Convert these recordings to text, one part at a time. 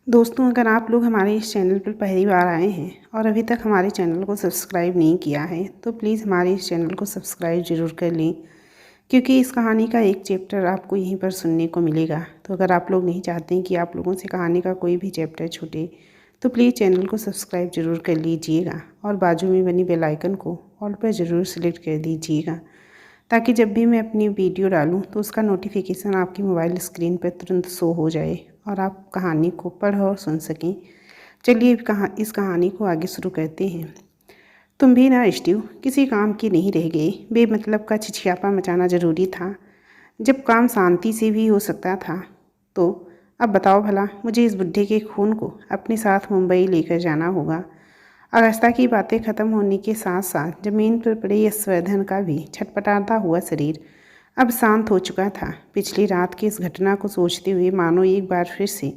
दोस्तों, अगर आप लोग हमारे इस चैनल पर पहली बार आए हैं और अभी तक हमारे चैनल को सब्सक्राइब नहीं किया है तो प्लीज़ हमारे इस चैनल को सब्सक्राइब ज़रूर कर लें, क्योंकि इस कहानी का एक चैप्टर आपको यहीं पर सुनने को मिलेगा। तो अगर आप लोग नहीं चाहते हैं कि आप लोगों से कहानी का कोई भी चैप्टर छूटे तो प्लीज़ चैनल को सब्सक्राइब ज़रूर कर लीजिएगा और बाजू में बनी बेल आइकन को ऑल पर ज़रूर सेलेक्ट कर दीजिएगा, ताकि जब भी मैं अपनी वीडियो डालूं तो उसका नोटिफिकेशन आपकी मोबाइल स्क्रीन पर तुरंत शो हो जाए और आप कहानी को पढ़ और सुन सकें। चलिए इस कहानी को आगे शुरू करते हैं। तुम भी ना स्टीव किसी काम की नहीं रह गए। बेमतलब का छिछियापा मचाना ज़रूरी था जब काम शांति से भी हो सकता था। तो अब बताओ भला, मुझे इस बुढ़े के खून को अपने साथ मुंबई लेकर जाना होगा। अगस्ता की बातें खत्म होने के साथ साथ ज़मीन पर पड़े यशवर्धन का भी छटपटाता हुआ शरीर अब शांत हो चुका था। पिछली रात की इस घटना को सोचते हुए मानो एक बार फिर से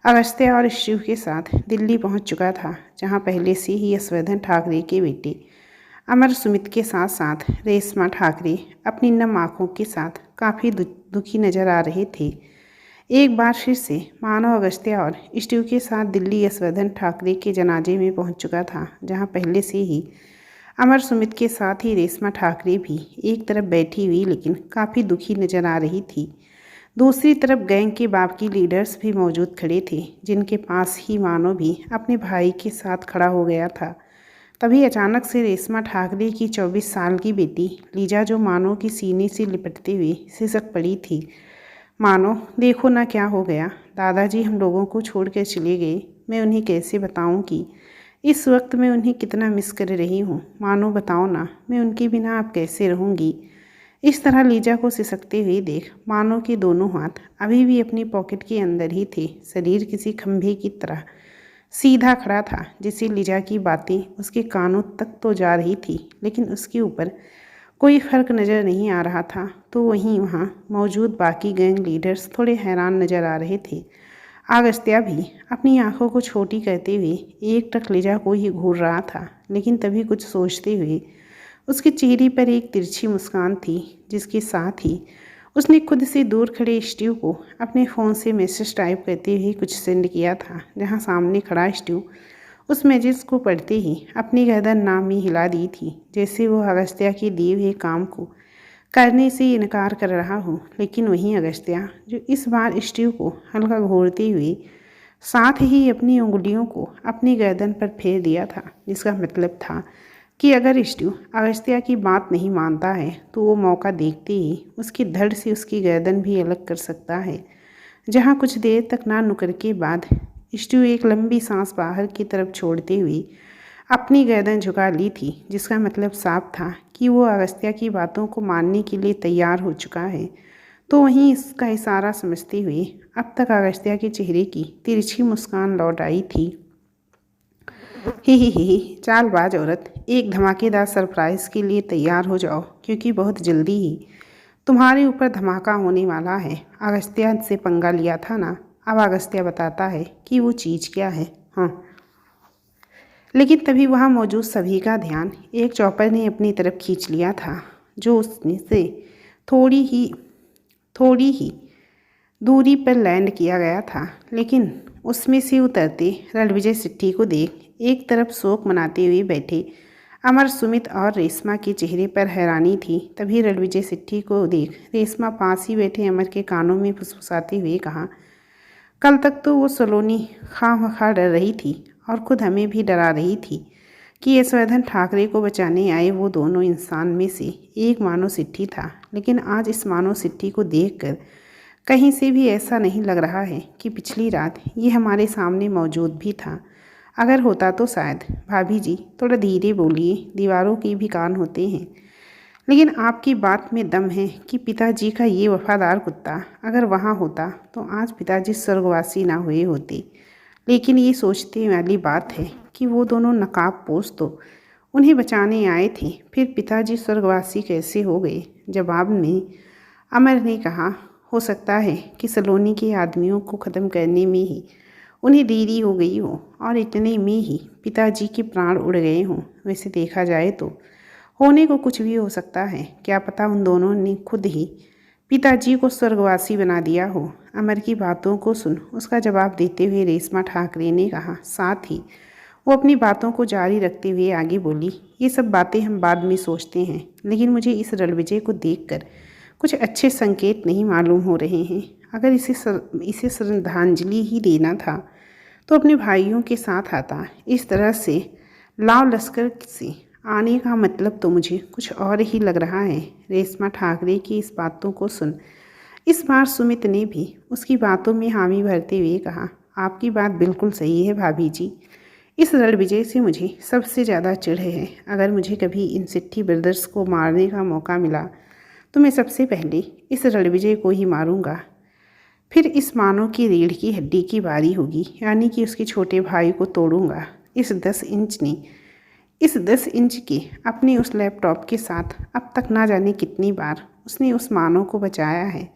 अगस्त्या और शिव के साथ दिल्ली पहुंच चुका था, जहां पहले से ही यशवर्धन ठाकरे के बेटे अमर सुमित के साथ साथ रेशमा ठाकरे अपनी नम आँखों के साथ काफ़ी दुखी नजर आ रहे थे। एक बार फिर से मानव अगस्त्या और स्टीव के साथ दिल्ली यशवर्धन ठाकरे के जनाजे में पहुंच चुका था, जहां पहले से ही अमर सुमित के साथ ही रेशमा ठाकरे भी एक तरफ बैठी हुई लेकिन काफ़ी दुखी नजर आ रही थी। दूसरी तरफ गैंग के बाकी लीडर्स भी मौजूद खड़े थे, जिनके पास ही मानव भी अपने भाई के साथ खड़ा हो गया था। तभी अचानक से रेशमा ठाकरे की 24 साल की बेटी लीजा, जो मानव की सीने से लिपटते हुए सिसक पड़ी थी। मानो, देखो ना क्या हो गया। दादाजी हम लोगों को छोड़ कर चले गए। मैं उन्हें कैसे बताऊं कि इस वक्त मैं उन्हें कितना मिस कर रही हूँ। मानो बताओ ना, मैं उनके बिना अब कैसे रहूँगी। इस तरह लीजा को सिसकते हुए देख मानो के दोनों हाथ अभी भी अपनी पॉकेट के अंदर ही थे। शरीर किसी खंभे की तरह सीधा खड़ा था, जिससे लीजा की बातें उसके कानों तक तो जा रही थी, लेकिन उसके ऊपर कोई फर्क नज़र नहीं आ रहा था। तो वहीं वहाँ मौजूद बाकी गैंग लीडर्स थोड़े हैरान नज़र आ रहे थे। अगस्त्या भी अपनी आंखों को छोटी करते हुए एक टक लीजा को ही घूर रहा था, लेकिन तभी कुछ सोचते हुए उसके चेहरे पर एक तिरछी मुस्कान थी, जिसके साथ ही उसने खुद से दूर खड़े स्टीव को अपने फ़ोन से मैसेज टाइप करते हुए कुछ सेंड किया था, जहाँ सामने खड़ा स्टीव उस मैसेज को पढ़ते ही अपनी गर्दन नाम ही हिला दी थी, जैसे वो अगस्त्या के दिए हुए काम को करने से इनकार कर रहा हो। लेकिन वहीं अगस्त्या, जो इस बार स्टीव को हल्का घूरते हुए साथ ही अपनी उंगलियों को अपनी गर्दन पर फेर दिया था, जिसका मतलब था कि अगर स्टीव अगस्त्या की बात नहीं मानता है तो वो मौका देखते ही उसकी धड़ से उसकी गर्दन भी अलग कर सकता है। जहाँ कुछ देर तक ना नुकर के बाद स्टीव एक लंबी सांस बाहर की तरफ छोड़ते हुए अपनी गर्दन झुका ली थी, जिसका मतलब साफ था कि वो अगस्त्या की बातों को मानने के लिए तैयार हो चुका है। तो वहीं इसका इशारा समझते हुए अब तक अगस्त्या के चेहरे की तिरछी मुस्कान लौट आई थी। ही चालबाज औरत, एक धमाकेदार सरप्राइज के लिए तैयार हो जाओ, क्योंकि बहुत जल्दी ही तुम्हारे ऊपर धमाका होने वाला है। अगस्त्या से पंगा लिया था ना, अब अगस्त्या बताता है कि वो चीज़ क्या है। हाँ, लेकिन तभी वहाँ मौजूद सभी का ध्यान एक चॉपर ने अपनी तरफ खींच लिया था, जो उसने से थोड़ी ही दूरी पर लैंड किया गया था। लेकिन उसमें से उतरते रणविजय सिट्टी को देख एक तरफ शोक मनाते हुए बैठे अमर सुमित और रेशमा के चेहरे पर हैरानी थी। तभी रणविजय सिट्टी को देख रेशमा पास ही बैठे अमर के कानों में फुसफुसाते हुए कहा, कल तक तो वो सलोनी खामखा डर रही थी और खुद हमें भी डरा रही थी कि यशवर्धन ठाकरे को बचाने आए वो दोनों इंसान में से एक मानव सिट्टी था। लेकिन आज इस मानव सिट्टी को देखकर कहीं से भी ऐसा नहीं लग रहा है कि पिछली रात ये हमारे सामने मौजूद भी था। अगर होता तो शायद। भाभी जी थोड़ा धीरे बोलिए, दीवारों के भी कान होते हैं। लेकिन आपकी बात में दम है कि पिताजी का ये वफादार कुत्ता अगर वहाँ होता तो आज पिताजी स्वर्गवासी ना हुए होते। लेकिन ये सोचने वाली बात है कि वो दोनों नकाबपोश तो उन्हें बचाने आए थे, फिर पिताजी स्वर्गवासी कैसे हो गए। जवाब में अमर ने कहा, हो सकता है कि सलोनी के आदमियों को ख़त्म करने में ही उन्हें देरी हो गई हो और इतने में ही पिताजी के प्राण उड़ गए हों। वैसे देखा जाए तो होने को कुछ भी हो सकता है। क्या पता उन दोनों ने खुद ही पिताजी को स्वर्गवासी बना दिया हो। अमर की बातों को सुन उसका जवाब देते हुए रेशमा ठाकरे ने कहा। साथ ही वो अपनी बातों को जारी रखते हुए आगे बोली, ये सब बातें हम बाद में सोचते हैं, लेकिन मुझे इस रणविजय को देखकर कुछ अच्छे संकेत नहीं मालूम हो रहे हैं। अगर इसे श्रद्धांजलि ही देना था तो अपने भाइयों के साथ आता। इस तरह से लाव लश्कर से आने का मतलब तो मुझे कुछ और ही लग रहा है। रेशमा ठाकरे की इस बातों को सुन इस बार सुमित ने भी उसकी बातों में हामी भरते हुए कहा, आपकी बात बिल्कुल सही है भाभी जी। इस रणविजय से मुझे सबसे ज़्यादा चिढ़ है। अगर मुझे कभी इन सिट्ठी ब्रदर्स को मारने का मौका मिला तो मैं सबसे पहले इस रणविजय को ही मारूंगा। फिर इस मानव की रीढ़ की हड्डी की बारी होगी, यानी कि उसके छोटे भाई को तोड़ूंगा। इस 10 इंच के अपने उस लैपटॉप के साथ अब तक ना जाने कितनी बार उसने उस मानव को बचाया है।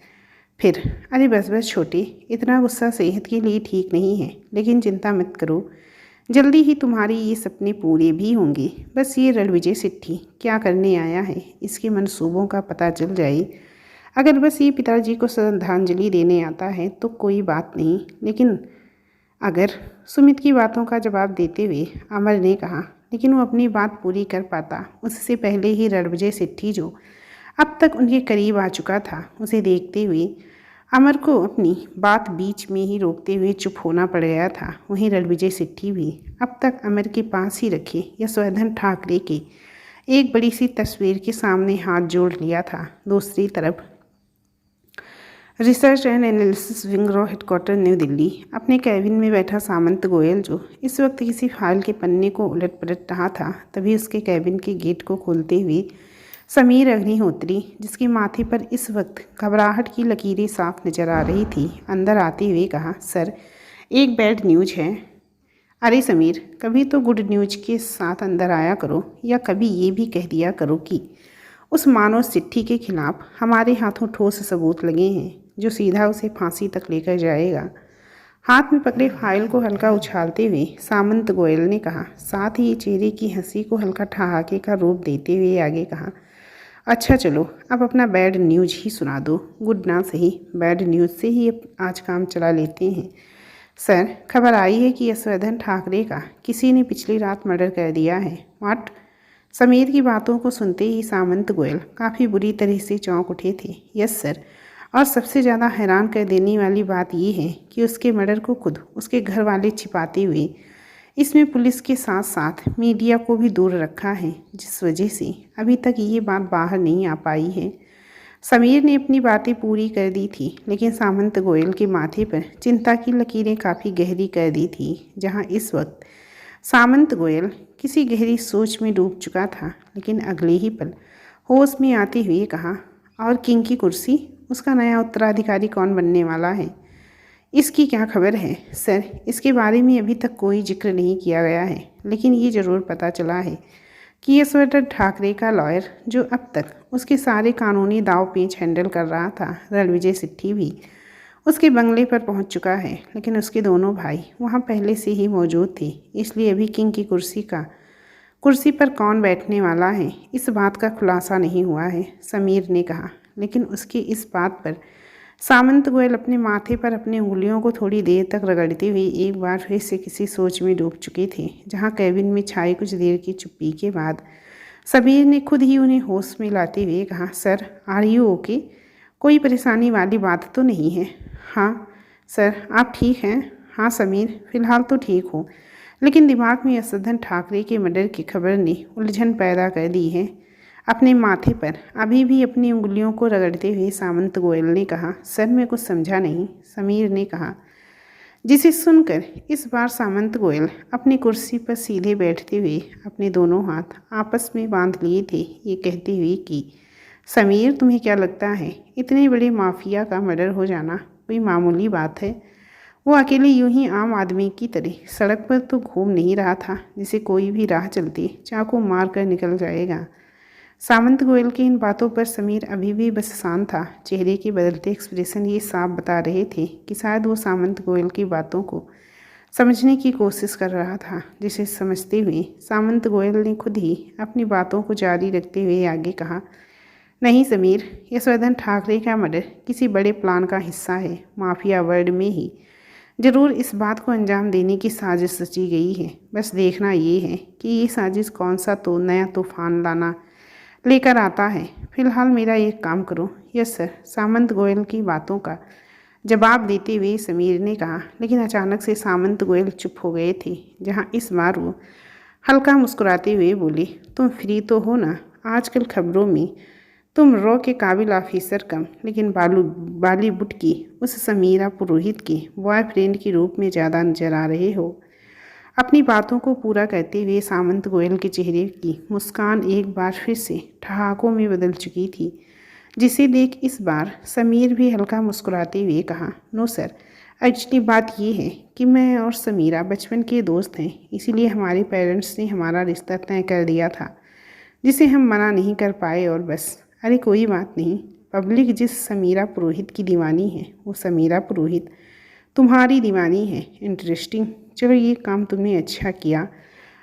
फिर अरे बस बस छोटे, इतना गुस्सा सेहत के लिए ठीक नहीं है, लेकिन चिंता मत करो, जल्दी ही तुम्हारे ये सपने पूरे भी होंगे। बस ये रणविजय सिट्ठी क्या करने आया है इसके मंसूबों का पता चल जाए। अगर बस ये पिताजी को श्रद्धांजलि देने आता है तो कोई बात नहीं, लेकिन अगर सुमित की बातों का जवाब देते हुए अमर ने कहा, लेकिन वो अपनी बात पूरी कर पाता उससे पहले ही रणविजय सिट्ठी जो अब तक उनके करीब आ चुका था उसे देखते हुए अमर को अपनी बात बीच में ही रोकते हुए चुप होना पड़ गया था। वहीं रणविजय सिट्ठी भी अब तक अमर के पास ही रखे यशवर्धन ठाकरे के एक बड़ी सी तस्वीर के सामने हाथ जोड़ लिया था। दूसरी तरफ रिसर्च एंड एनालिसिस विंग रो हेडक्वार्टर न्यू दिल्ली अपने कैबिन में बैठा सामंत गोयल जो इस वक्त किसी फाइल के पन्ने को उलट पलट रहा था, तभी उसके कैबिन के गेट को खोलते हुए समीर अग्निहोत्री, जिसके माथे पर इस वक्त घबराहट की लकीरें साफ नजर आ रही थी, अंदर आते हुए कहा, सर एक बैड न्यूज़ है। अरे समीर, कभी तो गुड न्यूज़ के साथ अंदर आया करो, या कभी ये भी कह दिया करो कि उस मानव चिट्ठी के खिलाफ हमारे हाथों ठोस सबूत लगे हैं जो सीधा उसे फांसी तक लेकर जाएगा। हाथ में पकड़े फाइल को हल्का उछालते हुए सामंत गोयल ने कहा, साथ ही चेहरे की हंसी को हल्का ठहाके का रूप देते हुए आगे कहा, अच्छा चलो अब अपना बैड न्यूज़ ही सुना दो। गुड ना सही, बैड न्यूज़ से ही आज काम चला लेते हैं। सर, खबर आई है कि यशवर्धन ठाकरे का किसी ने पिछली रात मर्डर कर दिया है। व्हाट? समीर की बातों को सुनते ही सामंत गोयल काफ़ी बुरी तरह से चौंक उठे थे। यस सर, और सबसे ज़्यादा हैरान कर देने वाली बात यह है कि उसके मर्डर को खुद उसके घर वाले छिपाते हुए इसमें पुलिस के साथ साथ मीडिया को भी दूर रखा है, जिस वजह से अभी तक ये बात बाहर नहीं आ पाई है। समीर ने अपनी बातें पूरी कर दी थी, लेकिन सामंत गोयल के माथे पर चिंता की लकीरें काफ़ी गहरी कर दी थी। जहां इस वक्त सामंत गोयल किसी गहरी सोच में डूब चुका था, लेकिन अगले ही पल होश में आते हुए कहा, और किंग की कुर्सी, उसका नया उत्तराधिकारी कौन बनने वाला है? इसकी क्या खबर है? सर, इसके बारे में अभी तक कोई जिक्र नहीं किया गया है, लेकिन ये ज़रूर पता चला है कि यशवर्धन ठाकरे का लॉयर जो अब तक उसके सारे कानूनी दाव पेच हैंडल कर रहा था, रणविजय सिट्ठी, भी उसके बंगले पर पहुंच चुका है। लेकिन उसके दोनों भाई वहां पहले से ही मौजूद थे, इसलिए अभी किंग की कुर्सी पर कौन बैठने वाला है इस बात का खुलासा नहीं हुआ है, समीर ने कहा। लेकिन उसकी इस बात पर सामंत गोयल अपने माथे पर अपनी उंगलियों को थोड़ी देर तक रगड़ते हुए एक बार फिर से किसी सोच में डूब चुके थे। जहां कैबिन में छाई कुछ देर की चुप्पी के बाद समीर ने खुद ही उन्हें होश में लाते हुए कहा, सर आर यू ओके? कोई परेशानी वाली बात तो नहीं है? हाँ सर, आप ठीक हैं? हाँ समीर, फ़िलहाल तो ठीक हूँ, लेकिन दिमाग में यशवर्धन ठाकरे के मर्डर की खबर ने उलझन पैदा कर दी है। अपने माथे पर अभी भी अपनी उंगलियों को रगड़ते हुए सामंत गोयल ने कहा, सर मैं कुछ समझा नहीं, समीर ने कहा, जिसे सुनकर इस बार सामंत गोयल अपनी कुर्सी पर सीधे बैठते हुए अपने दोनों हाथ आपस में बांध लिए थे, ये कहते हुए कि समीर, तुम्हें क्या लगता है इतने बड़े माफिया का मर्डर हो जाना कोई मामूली बात है? वो अकेले यूं ही आम आदमी की तरह सड़क पर तो घूम नहीं रहा था जिसे कोई भी राह चलते चाकू मार कर निकल जाएगा। सामंत गोयल की इन बातों पर समीर अभी भी बस शांत था। चेहरे के बदलते एक्सप्रेशन ये साफ बता रहे थे कि शायद वो सामंत गोयल की बातों को समझने की कोशिश कर रहा था, जिसे समझते हुए सामंत गोयल ने खुद ही अपनी बातों को जारी रखते हुए आगे कहा, नहीं समीर, यशवर्धन ठाकरे का मर्डर किसी बड़े प्लान का हिस्सा है, माफिया वर्ल्ड में ही ज़रूर इस बात को अंजाम देने की साजिश रची गई है। बस देखना ये है कि ये साजिश कौन सा तो नया तूफान लाना लेकर आता है। फिलहाल मेरा एक काम करो। यस सर, सामंत गोयल की बातों का जवाब देते हुए समीर ने कहा, लेकिन अचानक से सामंत गोयल चुप हो गए थे। जहाँ इस बार वो हल्का मुस्कुराते हुए बोले, तुम फ्री तो हो ना? आजकल खबरों में तुम रॉ के काबिल ऑफिसर कम, लेकिन बॉलीवुड की उस समीरा पुरोहित के बॉयफ्रेंड के रूप में ज़्यादा नजर आ रहे हो। अपनी बातों को पूरा करते हुए सामंत गोयल के चेहरे की मुस्कान एक बार फिर से ठहाकों में बदल चुकी थी, जिसे देख इस बार समीर भी हल्का मुस्कुराते हुए कहा, नो सर, एक्चुअली बात यह है कि मैं और समीरा बचपन के दोस्त हैं, इसीलिए हमारे पेरेंट्स ने हमारा रिश्ता तय कर दिया था, जिसे हम मना नहीं कर पाए और बस। अरे कोई बात नहीं, पब्लिक जिस समीरा पुरोहित की दीवानी है वो समीरा पुरोहित तुम्हारी दीवानी है। इंटरेस्टिंग। चलो ये काम तुमने अच्छा किया,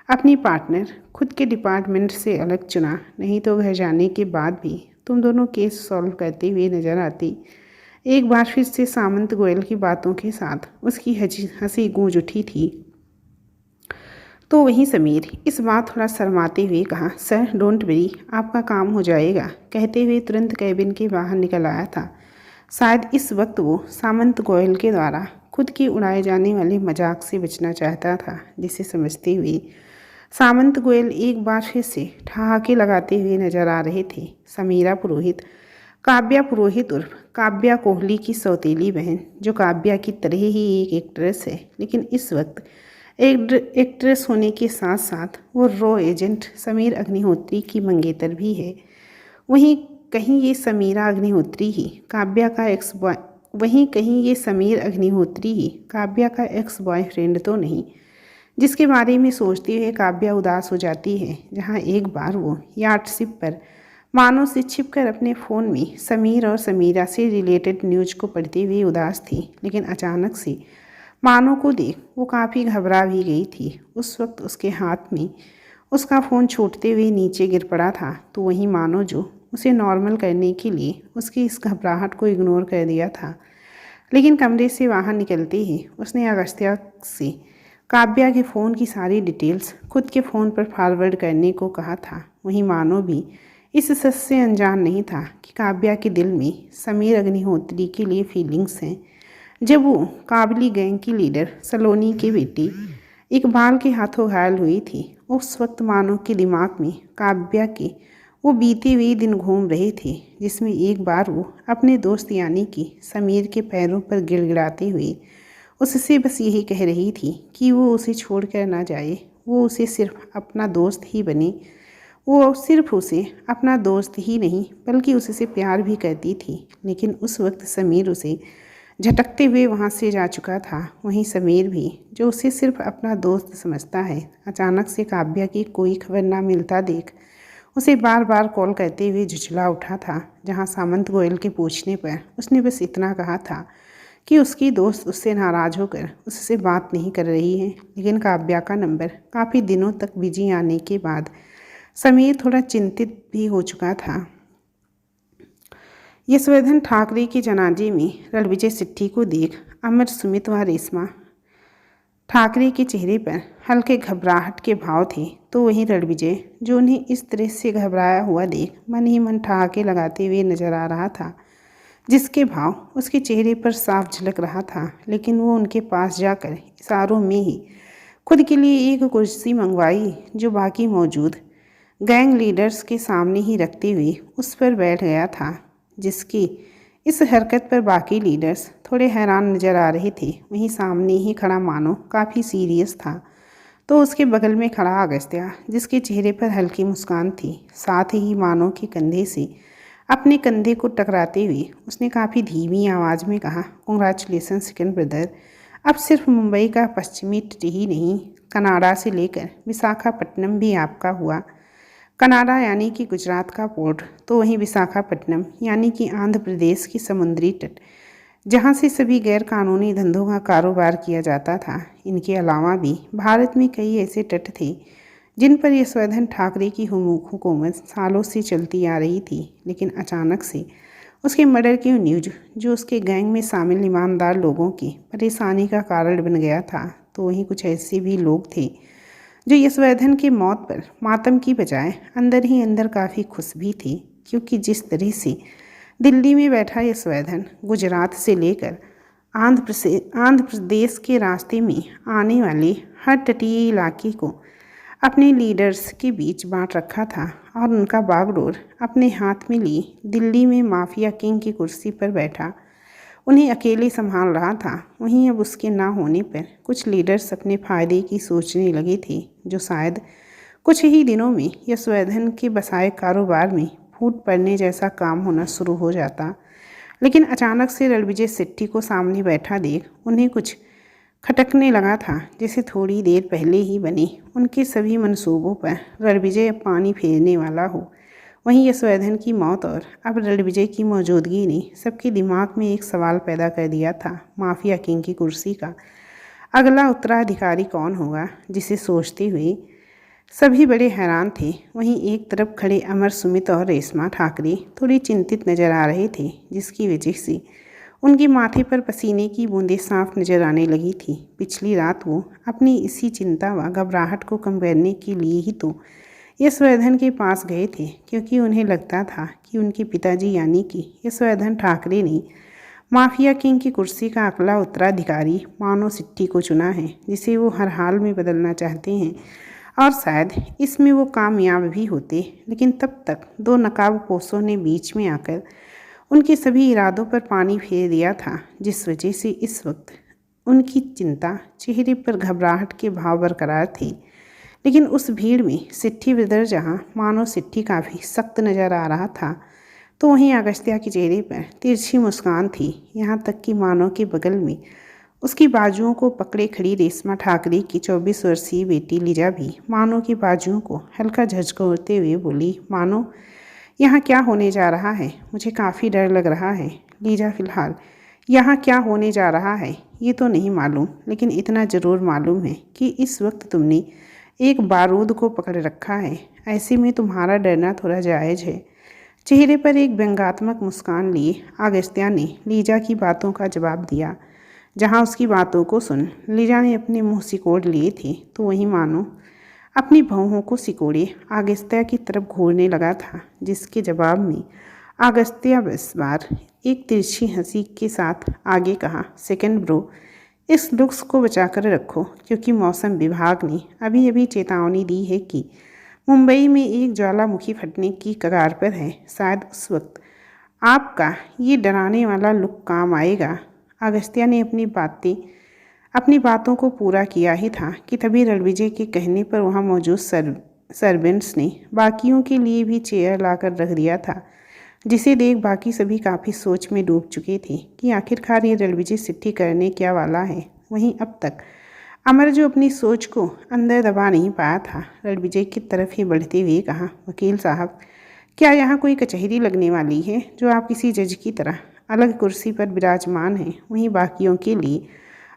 अपनी पार्टनर खुद के डिपार्टमेंट से अलग चुना, नहीं तो घर जाने के बाद भी तुम दोनों केस सॉल्व करते हुए नजर आती। एक बार फिर से सामंत गोयल की बातों के साथ उसकी हंसी गूंज उठी थी। तो वहीं समीर इस बात थोड़ा शर्माते हुए कहा, सर डोंट वरी, आपका काम हो जाएगा, कहते हुए तुरंत कैबिन के बाहर निकल आया था। शायद इस वक्त वो सामंत गोयल के द्वारा खुद की उड़ाए जाने वाले मजाक से बचना चाहता था, जिसे समझते हुए सामंत गोयल एक बार फिर से ठहाके लगाते हुए नजर आ रहे थे। समीरा पुरोहित काव्या पुरोहित उर्फ काव्या कोहली की सौतेली बहन, जो काव्या की तरह ही एक एक्ट्रेस है, लेकिन इस वक्त एक्ट्रेस होने के साथ साथ वो रॉ एजेंट समीर अग्निहोत्री की मंगेतर भी है। वहीं कहीं ये समीर अग्निहोत्री ही काव्या का एक्स बॉयफ्रेंड तो नहीं, जिसके बारे में सोचते हुए काव्या उदास हो जाती है। जहां एक बार वो याटशिप पर मानो से छिपकर अपने फ़ोन में समीर और समीरा से रिलेटेड न्यूज़ को पढ़ते हुए उदास थी, लेकिन अचानक से मानो को देख वो काफ़ी घबरा भी गई थी। उस वक्त उसके हाथ में उसका फ़ोन छूटते हुए नीचे गिर पड़ा था, तो वहीं मानो जो उसे नॉर्मल करने के लिए उसकी इस घबराहट को इग्नोर कर दिया था, लेकिन कमरे से बाहर निकलते ही उसने अगस्त्या से काव्या के फ़ोन की सारी डिटेल्स खुद के फ़ोन पर फॉरवर्ड करने को कहा था। वहीं मानो भी इस सच से अनजान नहीं था कि काव्या के दिल में समीर अग्निहोत्री के लिए फीलिंग्स हैं। जब वो काबली गैंग की लीडर सलोनी की बेटी इकबाल के हाथों घायल हुई थी, उस वक्त मानो के दिमाग में काव्या के वो बीते हुए दिन घूम रहे थे, जिसमें एक बार वो अपने दोस्त यानी कि समीर के पैरों पर गिड़गिड़ाते हुए उससे बस यही कह रही थी कि वो उसे छोड़कर ना जाए, वो उसे सिर्फ अपना दोस्त ही बने। वो सिर्फ उसे अपना दोस्त ही नहीं बल्कि उससे प्यार भी करती थी, लेकिन उस वक्त समीर उसे झटकते हुए वहाँ से जा चुका था। वहीं समीर भी, जो उसे सिर्फ अपना दोस्त समझता है, अचानक से काव्या की कोई खबर ना मिलता देख उसे बार बार कॉल करते हुए झुंझला उठा था। जहाँ सामंत गोयल के पूछने पर उसने बस इतना कहा था कि उसकी दोस्त उससे नाराज़ होकर उससे बात नहीं कर रही है, लेकिन काव्या का नंबर काफ़ी दिनों तक बिजी आने के बाद समीर थोड़ा चिंतित भी हो चुका था। यशवर्धन ठाकरे के जनाजे में रणविजय सिट्ठी को देख अमर, सुमित व रेशमा ठाकरे के चेहरे पर हल्के घबराहट के भाव थे, तो वहीं रणविजय, जो उन्हें इस तरह से घबराया हुआ देख मन ही मन ठहाके लगाते हुए नजर आ रहा था, जिसके भाव उसके चेहरे पर साफ झलक रहा था। लेकिन वो उनके पास जाकर इशारों में ही खुद के लिए एक कुर्सी मंगवाई, जो बाकी मौजूद गैंग लीडर्स के सामने ही रखते हुए उस पर बैठ गया था, जिसकी इस हरकत पर बाकी लीडर्स थोड़े हैरान नजर आ रहे थे। वहीं सामने ही खड़ा मानो काफ़ी सीरियस था, तो उसके बगल में खड़ा अगस्त्या, जिसके चेहरे पर हल्की मुस्कान थी। साथ ही मानो के कंधे से अपने कंधे को टकराते हुए उसने काफ़ी धीमी आवाज़ में कहा, कांग्रेचुलेसन सेकंड ब्रदर, अब सिर्फ मुंबई का पश्चिमी तट ही नहीं, कनाडा से लेकर विशाखापट्टनम भी आपका हुआ। कनाडा यानी कि गुजरात का पोर्ट, तो वहीं विशाखापट्टनम यानी कि आंध्र प्रदेश की समुद्री तट, जहां से सभी गैर कानूनी धंधों का कारोबार किया जाता था। इनके अलावा भी भारत में कई ऐसे तट थे जिन पर यशोधन ठाकरे की हुकूमत सालों से चलती आ रही थी। लेकिन अचानक से उसके मर्डर की न्यूज, जो उसके गैंग में शामिल ईमानदार लोगों की परेशानी का कारण बन गया था, तो वहीं कुछ ऐसे भी लोग थे जो यशोधन की मौत पर मातम की बजाय अंदर ही अंदर काफ़ी खुश भी थे, क्योंकि जिस तरह से दिल्ली में बैठा यशोधन गुजरात से लेकर आंध्र प्रदेश के रास्ते में आने वाले हर तटीय इलाके को अपने लीडर्स के बीच बांट रखा था और उनका बागडोर अपने हाथ में लिए दिल्ली में माफिया किंग की कुर्सी पर बैठा उन्हें अकेले संभाल रहा था। वहीं अब उसके ना होने पर कुछ लीडर्स अपने फायदे की सोचने लगे थे, जो शायद कुछ ही दिनों में यशोधन के बसाए कारोबार में फूट पड़ने जैसा काम होना शुरू हो जाता। लेकिन अचानक से रणविजय सेट्टी को सामने बैठा देख उन्हें कुछ खटकने लगा था, जैसे थोड़ी देर पहले ही बने उनके सभी मंसूबों पर रणविजय अब पानी फेरने वाला हो। वहीं यशोधन की मौत और अब रणविजय की मौजूदगी ने सबके दिमाग में एक सवाल पैदा कर दिया था, माफिया किंग की कुर्सी का अगला उत्तराधिकारी कौन होगा, जिसे सोचते हुए सभी बड़े हैरान थे। वहीं एक तरफ खड़े अमर, सुमित और रेशमा ठाकरे थोड़ी चिंतित नजर आ रहे थे, जिसकी वजह से उनके माथे पर पसीने की बूंदें साफ नजर आने लगी थी। पिछली रात वो अपनी इसी चिंता व घबराहट को कम करने के लिए ही तो यशोधन के पास गए थे, क्योंकि उन्हें लगता था कि उनके पिताजी यानी कि यशोधन ठाकरे ने माफिया किंग की कुर्सी का अगला उत्तराधिकारी मानो सेट्टी को चुना है, जिसे वो हर हाल में बदलना चाहते हैं। और शायद इसमें वो कामयाब भी होते, लेकिन तब तक दो नकाबपोशों ने बीच में आकर उनके सभी इरादों पर पानी फेर दिया था, जिस वजह से इस वक्त उनकी चिंता, चेहरे पर घबराहट के भाव बरकरार थे। लेकिन उस भीड़ में सेट्टी ब्रदर जहां मानो सेट्टी काफ़ी सख्त नज़र आ रहा था, तो वहीं अगस्त्या के चेहरे पर तिरछी मुस्कान थी। यहाँ तक कि मानो के बगल में उसकी बाजुओं को पकड़े खड़ी रेशमा ठाकरे की 24 वर्षीय बेटी लीजा भी मानो की बाजुओं को हल्का झकझोरते हुए बोली, मानो यहाँ क्या होने जा रहा है? मुझे काफ़ी डर लग रहा है। लीजा, फिलहाल यहाँ क्या होने जा रहा है ये तो नहीं मालूम, लेकिन इतना ज़रूर मालूम है कि इस वक्त तुमने एक बारूद को पकड़ रखा है। ऐसे में तुम्हारा डरना थोड़ा जायज़ है। चेहरे पर एक व्यंग्यात्मक मुस्कान लिए अगस्त्या ने लीजा की बातों का जवाब दिया। जहाँ उसकी बातों को सुन लीजा ने अपने मुँह सिकोड़ लिए थे, तो वहीं मानो अपनी भौहों को सिकोड़े अगस्त्या की तरफ घूरने लगा था, जिसके जवाब में अगस्त्या इस बार एक तिरछी हंसी के साथ आगे कहा, सेकंड ब्रो, इस लुक्स को बचाकर रखो, क्योंकि मौसम विभाग ने अभी अभी चेतावनी दी है कि मुंबई में एक ज्वालामुखी फटने की कगार पर है। शायद उस वक्त आपका ये डराने वाला लुक काम आएगा। अगस्त्या ने अपनी बातों को पूरा किया ही था कि तभी रणविजय के कहने पर वहाँ मौजूद सर्वेंट्स ने बाकियों के लिए भी चेयर लाकर रख दिया था, जिसे देख बाकी सभी काफ़ी सोच में डूब चुके थे कि आखिरकार ये रणविजय सेट्टी करने क्या वाला है। वहीं अब तक अमर, जो अपनी सोच को अंदर दबा नहीं पाया था, रणविजय की तरफ ही बढ़ते हुए कहा, वकील साहब, क्या यहाँ कोई कचहरी लगने वाली है जो आप किसी जज की तरह अलग कुर्सी पर विराजमान हैं? वहीं बाकियों के लिए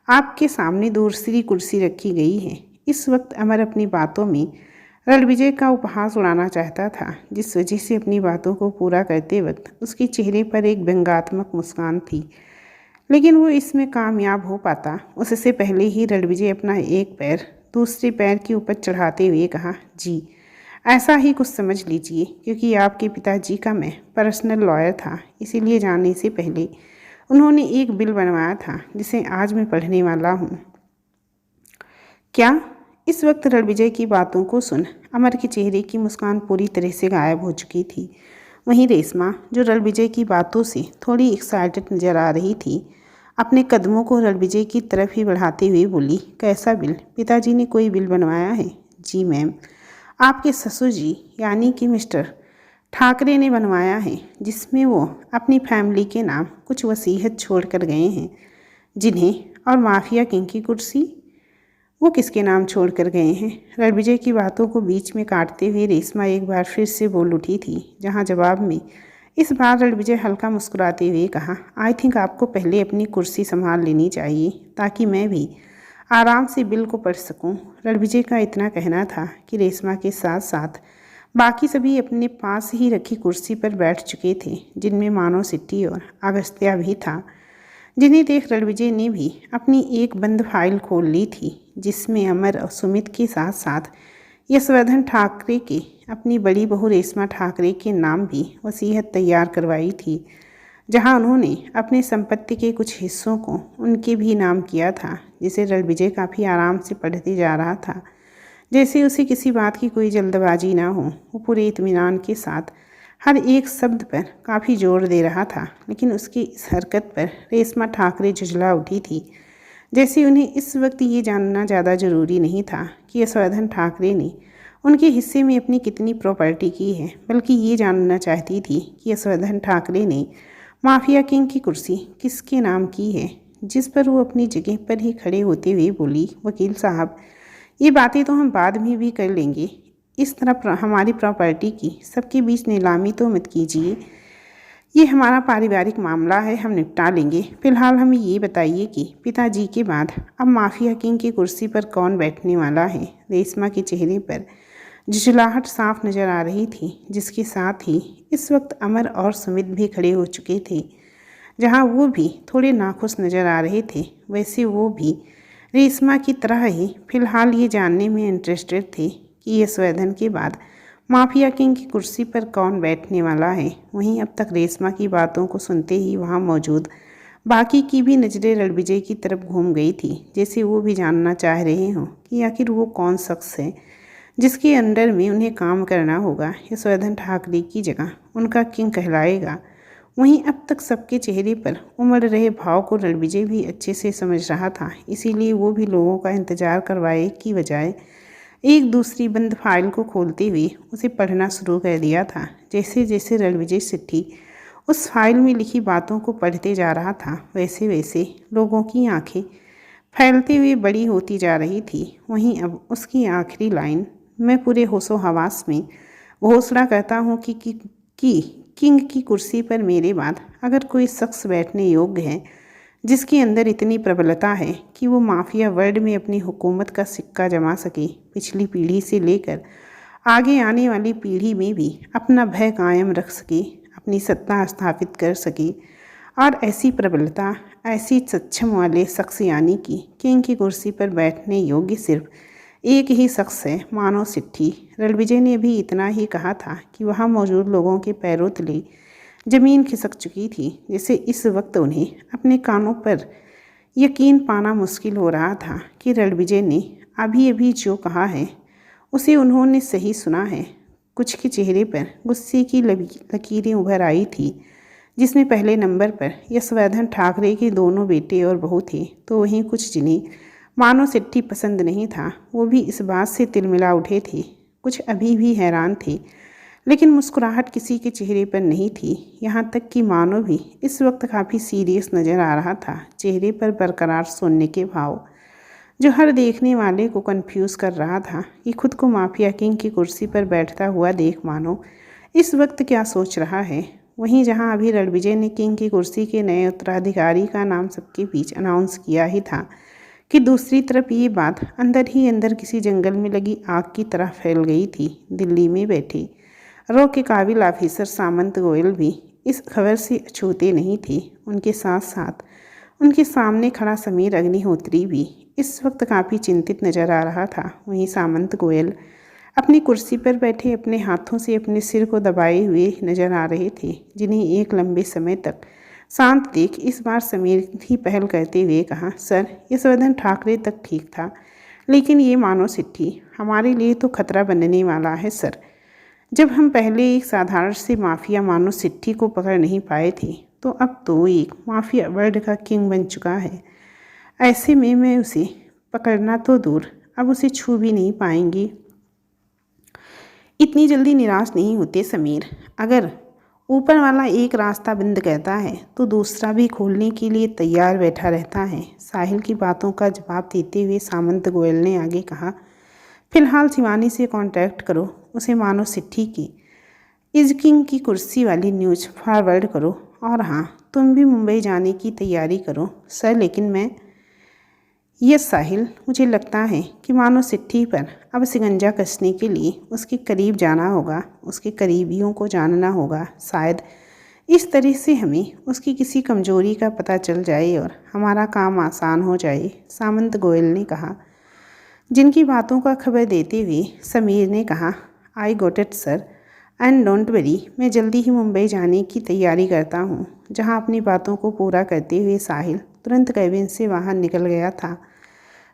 आपके सामने दूसरी कुर्सी रखी गई है। इस वक्त अमर अपनी बातों में रणविजय का उपहास उड़ाना चाहता था, जिस वजह से अपनी बातों को पूरा करते वक्त उसके चेहरे पर एक व्यंग्यात्मक मुस्कान थी। लेकिन वो इसमें कामयाब हो पाता उससे पहले ही रणविजय अपना एक पैर दूसरे पैर के ऊपर चढ़ाते हुए कहा, जी ऐसा ही कुछ समझ लीजिए, क्योंकि आपके पिताजी का मैं पर्सनल लॉयर था। इसीलिए जाने से पहले उन्होंने एक बिल बनवाया था, जिसे आज मैं पढ़ने वाला हूँ। क्या? इस वक्त रणविजय की बातों को सुन अमर के चेहरे की मुस्कान पूरी तरह से गायब हो चुकी थी। वहीं रेशमा, जो रणविजय की बातों से थोड़ी एक्साइटेड नजर आ रही थी, अपने कदमों को रणविजय की तरफ ही बढ़ाते हुए बोली, कैसा बिल? पिताजी ने कोई बिल बनवाया है? जी मैम, आपके ससुर जी यानी कि मिस्टर ठाकरे ने बनवाया है, जिसमें वो अपनी फैमिली के नाम कुछ वसीयत छोड़ कर गए हैं। जिन्हें? और माफिया किंग की कुर्सी वो किसके नाम छोड़ कर गए हैं? रणविजय की बातों को बीच में काटते हुए रेशमा एक बार फिर से बोल उठी थी, जहां जवाब में इस बार रणविजय हल्का मुस्कुराते हुए कहा, आई थिंक आपको पहले अपनी कुर्सी संभाल लेनी चाहिए, ताकि मैं भी आराम से बिल को पढ़ सकूं। रणविजय का इतना कहना था कि रेशमा के साथ साथ बाकी सभी अपने पास ही रखी कुर्सी पर बैठ चुके थे, जिनमें मानव सिट्टी और अगस्त्या भी था, जिन्हें देख रणविजय ने भी अपनी एक बंद फाइल खोल ली थी, जिसमें अमर और सुमित के साथ साथ यशवर्धन ठाकरे के अपनी बड़ी बहू रेशमा ठाकरे के नाम भी वसीयत तैयार करवाई थी, जहां उन्होंने अपने संपत्ति के कुछ हिस्सों को उनके भी नाम किया था, जिसे रणविजय काफ़ी आराम से पढ़ते जा रहा था, जैसे उसे किसी बात की कोई जल्दबाजी ना हो। वो पूरे इत्मीनान के साथ हर एक शब्द पर काफ़ी जोर दे रहा था, लेकिन उसकी इस हरकत पर रेशमा ठाकरे झुंझला उठी थी, जैसे उन्हें इस वक्त ये जानना ज़्यादा ज़रूरी नहीं था कि यशवर्धन ठाकरे ने उनके हिस्से में अपनी कितनी प्रॉपर्टी की है, बल्कि ये जानना चाहती थी कि यशवर्धन ठाकरे ने माफिया किंग की कुर्सी किसके नाम की है। जिस पर वो अपनी जगह पर ही खड़े होते हुए बोली, वकील साहब, ये बातें तो हम बाद में भी कर लेंगे। इस तरह हमारी प्रॉपर्टी की सबके बीच नीलामी तो मत कीजिए। ये हमारा पारिवारिक मामला है, हम निपटा लेंगे। फिलहाल हमें ये बताइए कि पिताजी के बाद अब माफिया किंग की कुर्सी पर कौन बैठने वाला है। रेशमा के चेहरे पर झुंझलाहट साफ नजर आ रही थी, जिसके साथ ही इस वक्त अमर और सुमित भी खड़े हो चुके थे। जहां वो भी थोड़े नाखुश नजर आ रहे थे, वैसे वो भी रेशमा की तरह ही फिलहाल ये जानने में इंटरेस्टेड थे कि यशवर्धन के बाद माफिया किंग की कुर्सी पर कौन बैठने वाला है। वहीं अब तक रेशमा की बातों को सुनते ही वहां मौजूद बाकी की भी नज़रें रणविजय की तरफ घूम गई थी, जैसे वो भी जानना चाह रहे हों कि आखिर वो कौन शख्स है जिसके अंडर में उन्हें काम करना होगा। यशवर्धन ठाकरे की जगह उनका किंग कहलाएगा। वहीं अब तक सबके चेहरे पर उमड़ रहे भाव को रणविजय भी अच्छे से समझ रहा था, इसीलिए वो भी लोगों का इंतजार करवाए की बजाय एक दूसरी बंद फाइल को खोलते हुए उसे पढ़ना शुरू कर दिया था। जैसे जैसे रणविजय सिट्टी उस फाइल में लिखी बातों को पढ़ते जा रहा था, वैसे वैसे लोगों की आंखें फैलते हुए बड़ी होती जा रही थी। वहीं अब उसकी आखिरी लाइन, मैं पूरे होशो हवास में घोषणा करता हूँ कि किंग की कुर्सी पर मेरे बाद अगर कोई शख्स बैठने योग्य है, जिसके अंदर इतनी प्रबलता है कि वो माफिया वर्ल्ड में अपनी हुकूमत का सिक्का जमा सके, पिछली पीढ़ी से लेकर आगे आने वाली पीढ़ी में भी अपना भय कायम रख सके, अपनी सत्ता स्थापित कर सके, और ऐसी प्रबलता, ऐसी सक्षम वाले शख्स यानी कि किंग की कुर्सी पर बैठने योग्य सिर्फ एक ही शख्स है, मानव सिट्टी। रणविजय ने भी इतना ही कहा था कि वहाँ मौजूद लोगों के पैरों तले जमीन खिसक चुकी थी, जैसे इस वक्त उन्हें अपने कानों पर यकीन पाना मुश्किल हो रहा था कि रणविजय ने अभी अभी जो कहा है उसे उन्होंने सही सुना है। कुछ के चेहरे पर गुस्से की लकीरें उभर आई थी, जिसमें पहले नंबर पर यशवर्धन ठाकरे के दोनों बेटे और बहू थे, तो वहीं कुछ जिन्हें मानव सिट्टी पसंद नहीं था, वो भी इस बात से तिलमिला उठे थे। कुछ अभी भी हैरान थे, लेकिन मुस्कुराहट किसी के चेहरे पर नहीं थी। यहाँ तक कि मानव भी इस वक्त काफ़ी सीरियस नज़र आ रहा था, चेहरे पर बरकरार सोने के भाव, जो हर देखने वाले को कंफ्यूज कर रहा था कि खुद को माफिया किंग की कुर्सी पर बैठता हुआ देख मानो इस वक्त क्या सोच रहा है। वहीं जहां अभी रणविजय ने किंग की कुर्सी के नए उत्तराधिकारी का नाम सबके बीच अनाउंस किया ही था कि दूसरी तरफ ये बात अंदर ही अंदर किसी जंगल में लगी आग की तरह फैल गई थी। दिल्ली में बैठे रो के काबिल ऑफिसर सामंत गोयल भी इस खबर से अछूते नहीं थे। उनके साथ साथ उनके सामने खड़ा समीर अग्निहोत्री भी इस वक्त काफ़ी चिंतित नजर आ रहा था। वहीं सामंत गोयल अपनी कुर्सी पर बैठे अपने हाथों से अपने सिर को दबाए हुए नजर आ रहे थे, जिन्हें एक लंबे समय तक शांत देख इस बार समीर ही पहल करते हुए कहा, सर, यशवर्धन ठाकरे तक ठीक था, लेकिन ये मानव सिट्टी हमारे लिए तो खतरा बनने वाला है सर। जब हम पहले एक साधारण से माफिया मानव सिट्टी को पकड़ नहीं पाए थे, तो अब तो एक माफिया वर्ल्ड का किंग बन चुका है। ऐसे में मैं उसे पकड़ना तो दूर, अब उसे छू भी नहीं पाएंगी। इतनी जल्दी निराश नहीं होते समीर। अगर ऊपर वाला एक रास्ता बंद करता है तो दूसरा भी खोलने के लिए तैयार बैठा रहता है। साहिल की बातों का जवाब देते हुए सामंत गोयल ने आगे कहा, फिलहाल शिवानी से कांटेक्ट करो, उसे मानो सिट्टी की इज किंग की कुर्सी वाली न्यूज़ फॉरवर्ड करो, और हाँ, तुम भी मुंबई जाने की तैयारी करो सर। लेकिन मैं यस साहिल, मुझे लगता है कि मानो चिट्ठी पर अब शिकंजा कसने के लिए उसके करीब जाना होगा, उसके करीबियों को जानना होगा। शायद इस तरह से हमें उसकी किसी कमजोरी का पता चल जाए और हमारा काम आसान हो जाए, सामंत गोयल ने कहा। जिनकी बातों का खबर देते हुए समीर ने कहा, I got it sir, and don't worry, मैं जल्दी ही मुंबई जाने की तैयारी करता हूँ। जहाँ अपनी बातों को पूरा करते हुए साहिल तुरंत कैबिन से बाहर निकल गया था।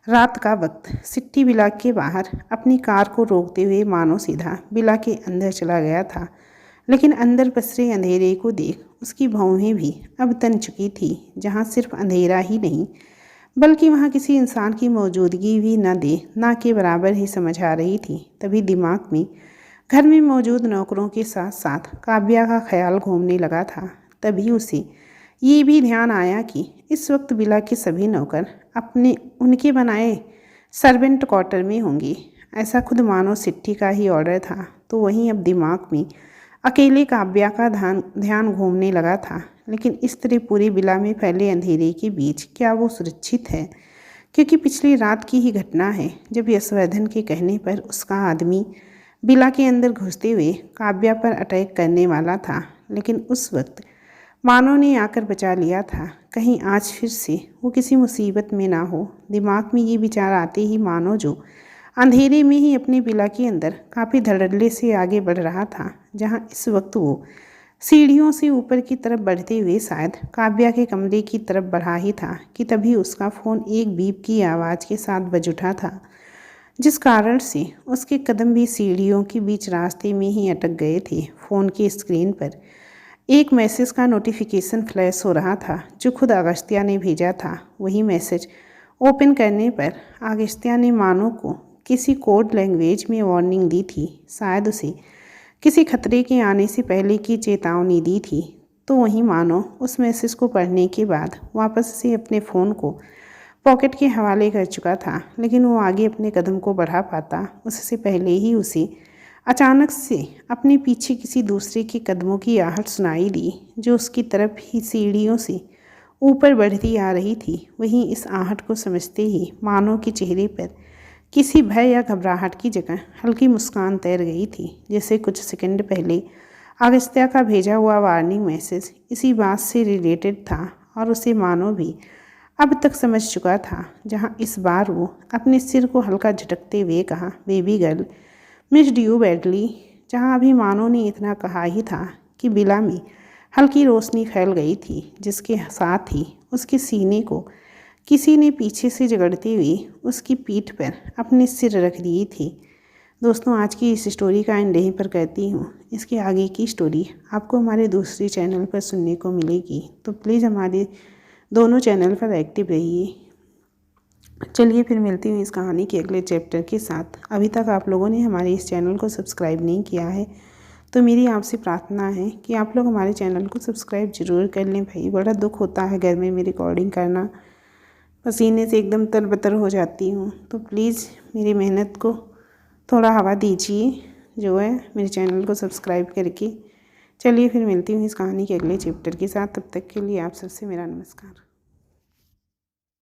रात का वक्त सिट्टी विला के बाहर अपनी कार को रोकते हुए मानो सीधा विला के अंदर चला गया था, लेकिन अंदर पसरे अंधेरे को देख उसकी भौहें भी अब तन चुकी थी। जहाँ सिर्फ अंधेरा ही नहीं बल्कि वहाँ किसी इंसान की मौजूदगी भी ना के बराबर ही समझ आ रही थी। तभी दिमाग में घर में मौजूद नौकरों के साथ साथ काव्या का ख्याल घूमने लगा था। तभी उसे ये भी ध्यान आया कि इस वक्त विला के सभी नौकर उनके बनाए सर्वेंट क्वार्टर में होंगे। ऐसा खुद मानो चिट्ठी का ही ऑर्डर था। तो वहीं अब दिमाग में अकेले काव्या का ध्यान घूमने लगा था। लेकिन इस तरह पूरी विला में फैले अंधेरे के बीच क्या वो सुरक्षित है? क्योंकि पिछली रात की ही घटना है जब यशवर्धन के कहने पर उसका आदमी विला के अंदर घुसते हुए काव्या पर अटैक करने वाला था। लेकिन उस वक्त मानो ने आकर बचा लिया था। कहीं आज फिर से वो किसी मुसीबत में ना हो। दिमाग में ये विचार आते ही मानो जो अंधेरे में ही अपनी विला के अंदर काफ़ी धड़ल्ले से आगे बढ़ रहा था, जहाँ इस वक्त वो सीढ़ियों से ऊपर की तरफ बढ़ते हुए शायद काव्या के कमरे की तरफ बढ़ा ही था कि तभी उसका फ़ोन एक बीप की आवाज़ के साथ बज उठा था, जिस कारण से उसके कदम भी सीढ़ियों के बीच रास्ते में ही अटक गए थे। फ़ोन की स्क्रीन पर एक मैसेज का नोटिफिकेशन फ्लैश हो रहा था जो खुद अगस्त्या ने भेजा था। वही मैसेज ओपन करने पर अगस्त्या ने मानो को किसी कोड लैंग्वेज में वार्निंग दी थी। शायद उसे किसी खतरे के आने से पहले की चेतावनी दी थी। तो वहीं मानो उस मैसेज को पढ़ने के बाद वापस से अपने फ़ोन को पॉकेट के हवाले कर चुका था, लेकिन वो आगे अपने कदम को बढ़ा पाता उससे पहले ही उसे अचानक से अपने पीछे किसी दूसरे के कदमों की आहट सुनाई दी, जो उसकी तरफ ही सीढ़ियों से ऊपर बढ़ती आ रही थी। वहीं इस आहट को समझते ही मानो के चेहरे पर किसी भय या घबराहट की जगह हल्की मुस्कान तैर गई थी, जैसे कुछ सेकंड पहले अगस्त्या का भेजा हुआ वार्निंग मैसेज इसी बात से रिलेटेड था और उसे मानो भी अब तक समझ चुका था। जहाँ इस बार वो अपने सिर को हल्का झटकते हुए कहा, baby girl, missed you badly. जहाँ अभी मानो ने इतना कहा ही था कि विला में हल्की रोशनी फैल गई थी, जिसके साथ ही उसके सीने को किसी ने पीछे से जकड़ते हुए उसकी पीठ पर अपने सिर रख दिए थे। दोस्तों, आज की इस स्टोरी का एंड यहीं पर कहती हूँ। इसके आगे की स्टोरी आपको हमारे दूसरे चैनल पर सुनने को मिलेगी, तो प्लीज़ हमारे दोनों चैनल पर एक्टिव रहिए। चलिए फिर मिलती हूँ इस कहानी के अगले चैप्टर के साथ। अभी तक आप लोगों ने हमारे इस चैनल को सब्सक्राइब नहीं किया है तो मेरी आपसे प्रार्थना है कि आप लोग हमारे चैनल को सब्सक्राइब ज़रूर कर लें। भाई, बड़ा दुख होता है घर में मेरी रिकॉर्डिंग करना, पसीने से एकदम तरबतर हो जाती हूँ। तो प्लीज़ मेरी मेहनत को थोड़ा हवा दीजिए, जो है मेरे चैनल को सब्सक्राइब करके। चलिए फिर मिलती हूँ इस कहानी के अगले चैप्टर के साथ। तब तक के लिए आप सबसे मेरा नमस्कार।